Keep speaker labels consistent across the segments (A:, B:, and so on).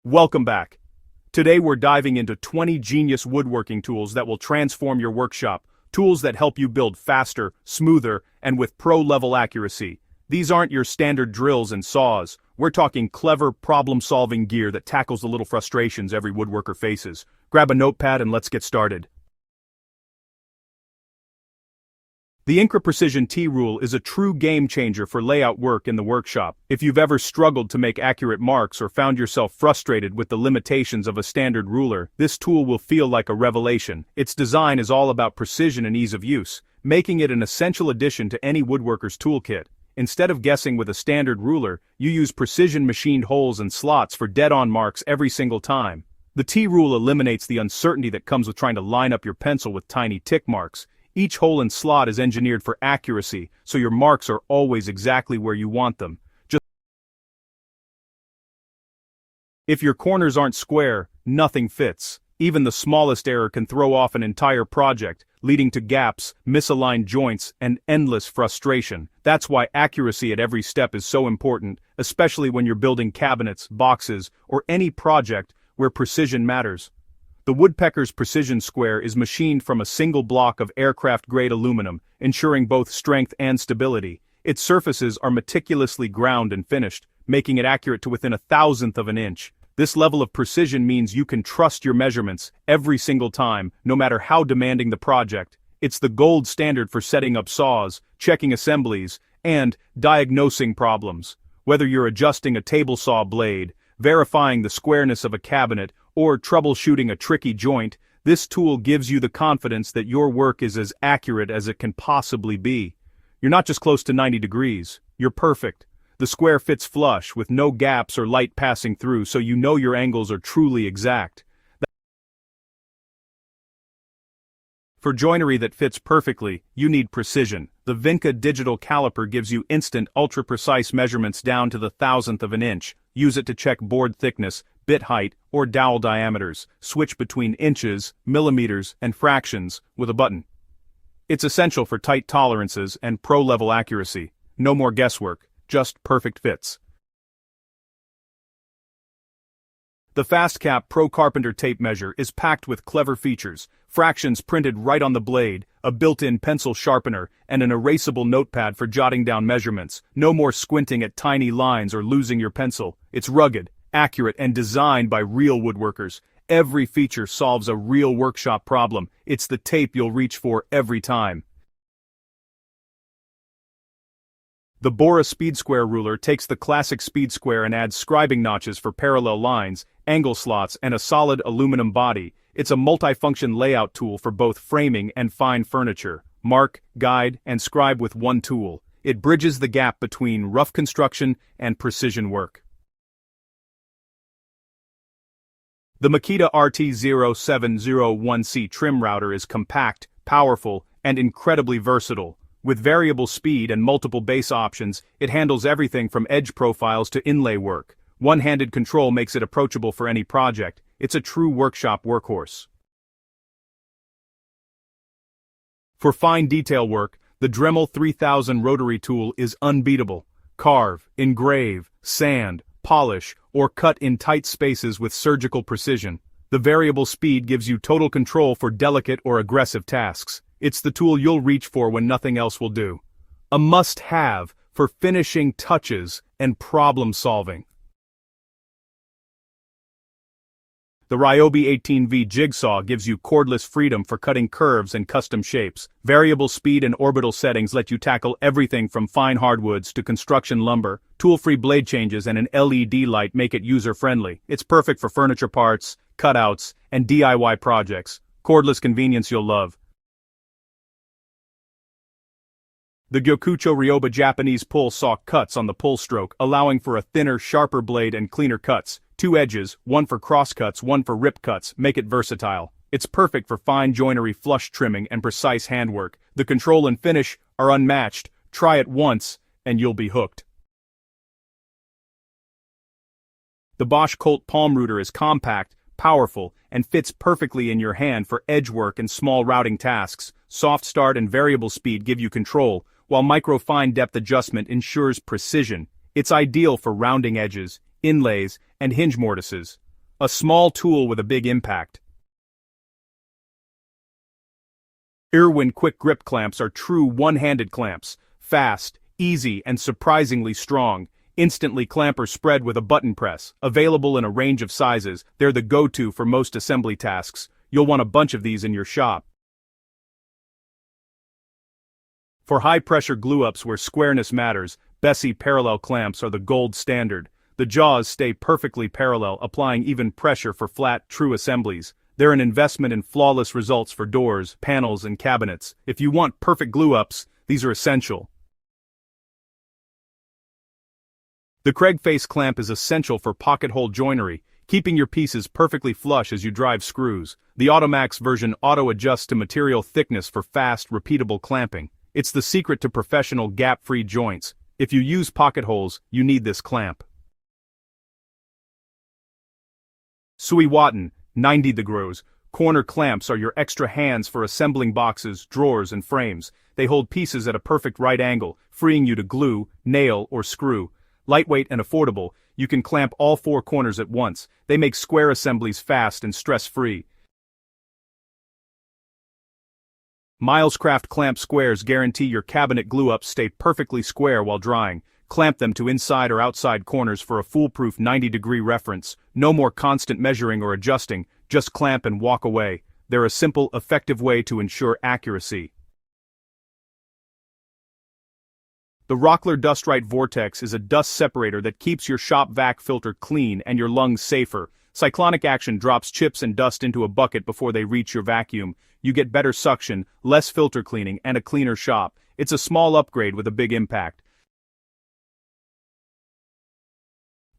A: Welcome back. Today we're diving into 20 genius woodworking tools that will transform your workshop, tools that help you build faster, smoother, and with pro-level accuracy. These aren't your standard drills and saws. We're talking clever, problem-solving gear that tackles the little frustrations every woodworker faces. Grab a notepad and let's get started. The Incra Precision T-Rule is a true game-changer for layout work in the workshop. If you've ever struggled to make accurate marks or found yourself frustrated with the limitations of a standard ruler, this tool will feel like a revelation. Its design is all about precision and ease of use, making it an essential addition to any woodworker's toolkit. Instead of guessing with a standard ruler, you use precision-machined holes and slots for dead-on marks every single time. The T-Rule eliminates the uncertainty that comes with trying to line up your pencil with tiny tick marks. Each hole and slot is engineered for accuracy, so your marks are always exactly where you want them. If your corners aren't square, nothing fits. Even the smallest error can throw off an entire project, leading to gaps, misaligned joints, and endless frustration. That's why accuracy at every step is so important, especially when you're building cabinets, boxes, or any project where precision matters. The Woodpecker's Precision Square is machined from a single block of aircraft-grade aluminum, ensuring both strength and stability. Its surfaces are meticulously ground and finished, making it accurate to within 1/1000th of an inch. This level of precision means you can trust your measurements every single time, no matter how demanding the project. It's the gold standard for setting up saws, checking assemblies, and diagnosing problems. Whether you're adjusting a table saw blade, verifying the squareness of a cabinet, or troubleshooting a tricky joint, this tool gives you the confidence that your work is as accurate as it can possibly be. You're not just close to 90 degrees, you're perfect. The square fits flush, with no gaps or light passing through, so you know your angles are truly exact. For joinery that fits perfectly, you need precision. The Vinca digital caliper gives you instant, ultra-precise measurements down to the 1/1000th of an inch. Use it to check board thickness, bit height, or dowel diameters. Switch between inches, millimeters, and fractions with a button. It's essential for tight tolerances and pro-level accuracy. No more guesswork, just perfect fits. The FastCap Pro Carpenter tape measure is packed with clever features, fractions printed right on the blade, a built-in pencil sharpener, and an erasable notepad for jotting down measurements. No more squinting at tiny lines or losing your pencil. It's rugged, accurate, and designed by real woodworkers. Every feature solves a real workshop problem. It's the tape you'll reach for every time. The Bora Speed Square ruler takes the classic speed square and adds scribing notches for parallel lines, angle slots, and a solid aluminum body. It's a multifunction layout tool for both framing and fine furniture. Mark, guide, and scribe with one tool. It bridges the gap between rough construction and precision work. The Makita RT0701C trim router is compact, powerful, and incredibly versatile. With variable speed and multiple base options, it handles everything from edge profiles to inlay work. One-handed control makes it approachable for any project. It's a true workshop workhorse. For fine detail work, the Dremel 3000 rotary tool is unbeatable. Carve, engrave, sand, polish, or cut in tight spaces with surgical precision. The variable speed gives you total control for delicate or aggressive tasks. It's the tool you'll reach for when nothing else will do. A must-have for finishing touches and problem-solving. The Ryobi 18V jigsaw gives you cordless freedom for cutting curves and custom shapes. Variable speed and orbital settings let you tackle everything from fine hardwoods to construction lumber. Tool-free blade changes and an LED light make it user-friendly. It's perfect for furniture parts, cutouts, and DIY projects. Cordless convenience you'll love. The Gyokucho Ryoba Japanese pull saw cuts on the pull stroke, allowing for a thinner, sharper blade and cleaner cuts. 2 edges, one for cross cuts, one for rip cuts, make it versatile. It's perfect for fine joinery flush trimming and precise handwork. The control and finish are unmatched. Try it once, and you'll be hooked. The Bosch Colt palm router is compact, powerful, and fits perfectly in your hand for edge work and small routing tasks. Soft start and variable speed give you control, while micro-fine depth adjustment ensures precision. It's ideal for rounding edges, inlays, and hinge mortises. A small tool with a big impact. Irwin quick grip clamps are true one-handed clamps. Fast, easy, and surprisingly strong. Instantly clamp or spread with a button press. Available in a range of sizes, they're the go-to for most assembly tasks. You'll want a bunch of these in your shop. For high-pressure glue-ups where squareness matters, Bessey parallel clamps are the gold standard. The jaws stay perfectly parallel, applying even pressure for flat, true assemblies. They're an investment in flawless results for doors, panels, and cabinets. If you want perfect glue-ups, these are essential. The Kreg face clamp is essential for pocket hole joinery, keeping your pieces perfectly flush as you drive screws. The Automaxx version auto-adjusts to material thickness for fast, repeatable clamping. It's the secret to professional gap-free joints. If you use pocket holes, you need this clamp. Sui Watton, 90 degrees. Corner clamps are your extra hands for assembling boxes, drawers, and frames. They hold pieces at a perfect right angle, freeing you to glue, nail, or screw. Lightweight and affordable, you can clamp all four corners at once. They make square assemblies fast and stress-free. Milescraft clamp squares guarantee your cabinet glue-ups stay perfectly square while drying. Clamp them to inside or outside corners for a foolproof 90-degree reference. No more constant measuring or adjusting, just clamp and walk away. They're a simple, effective way to ensure accuracy. The Rockler Dust-Right Vortex is a dust separator that keeps your shop vac filter clean and your lungs safer. Cyclonic action drops chips and dust into a bucket before they reach your vacuum. You get better suction, less filter cleaning, and a cleaner shop. It's a small upgrade with a big impact.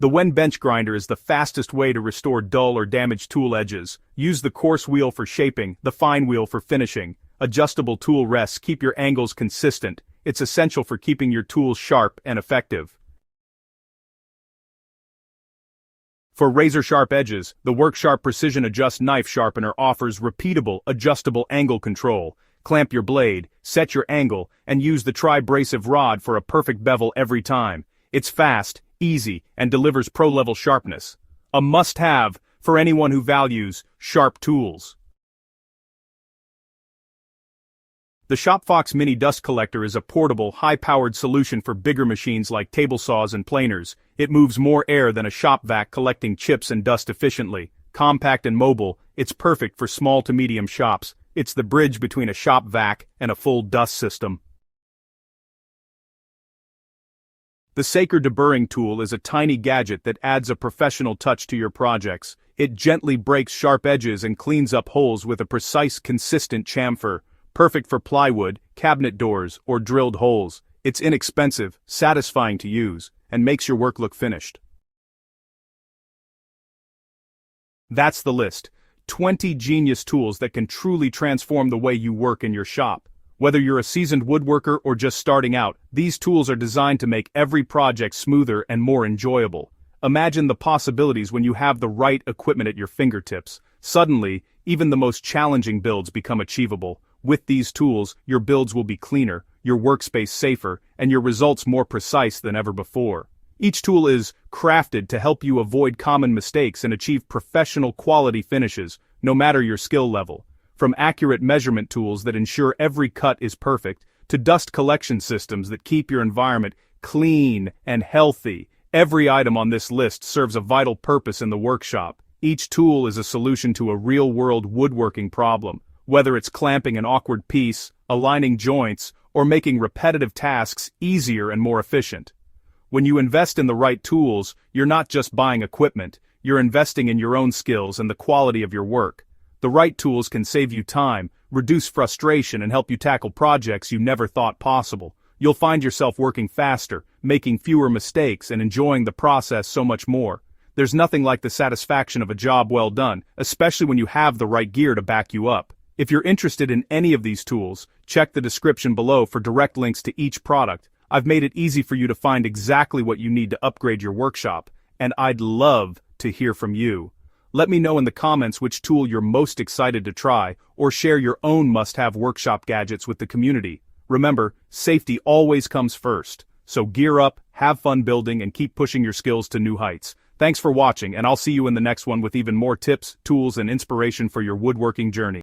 A: The Workbench grinder is the fastest way to restore dull or damaged tool edges. Use the coarse wheel for shaping, the fine wheel for finishing. Adjustable tool rests keep your angles consistent. It's essential for keeping your tools sharp and effective. For razor-sharp edges, the WorkSharp Precision Adjust Knife Sharpener offers repeatable, adjustable angle control. Clamp your blade, set your angle, and use the tri-brasive rod for a perfect bevel every time. It's fast, easy, and delivers pro-level sharpness. A must-have for anyone who values sharp tools. The ShopFox Mini Dust Collector is a portable, high-powered solution for bigger machines like table saws and planers. It moves more air than a shop vac, collecting chips and dust efficiently. Compact and mobile, it's perfect for small to medium shops. It's the bridge between a shop vac and a full dust system. The Saker deburring tool is a tiny gadget that adds a professional touch to your projects. It gently breaks sharp edges and cleans up holes with a precise, consistent chamfer. Perfect for plywood, cabinet doors, or drilled holes. It's inexpensive, satisfying to use, and makes your work look finished. That's the list. 20 genius tools that can truly transform the way you work in your shop. Whether you're a seasoned woodworker or just starting out, these tools are designed to make every project smoother and more enjoyable. Imagine the possibilities when you have the right equipment at your fingertips. Suddenly, even the most challenging builds become achievable. With these tools, your builds will be cleaner, your workspace safer, and your results more precise than ever before. Each tool is crafted to help you avoid common mistakes and achieve professional quality finishes, no matter your skill level. From accurate measurement tools that ensure every cut is perfect, to dust collection systems that keep your environment clean and healthy, every item on this list serves a vital purpose in the workshop. Each tool is a solution to a real-world woodworking problem. Whether it's clamping an awkward piece, aligning joints, or making repetitive tasks easier and more efficient. When you invest in the right tools, you're not just buying equipment, you're investing in your own skills and the quality of your work. The right tools can save you time, reduce frustration, and help you tackle projects you never thought possible. You'll find yourself working faster, making fewer mistakes, and enjoying the process so much more. There's nothing like the satisfaction of a job well done, especially when you have the right gear to back you up. If you're interested in any of these tools, check the description below for direct links to each product. I've made it easy for you to find exactly what you need to upgrade your workshop, and I'd love to hear from you. Let me know in the comments which tool you're most excited to try, or share your own must-have workshop gadgets with the community. Remember, safety always comes first, so gear up, have fun building, and keep pushing your skills to new heights. Thanks for watching, and I'll see you in the next one with even more tips, tools, and inspiration for your woodworking journey.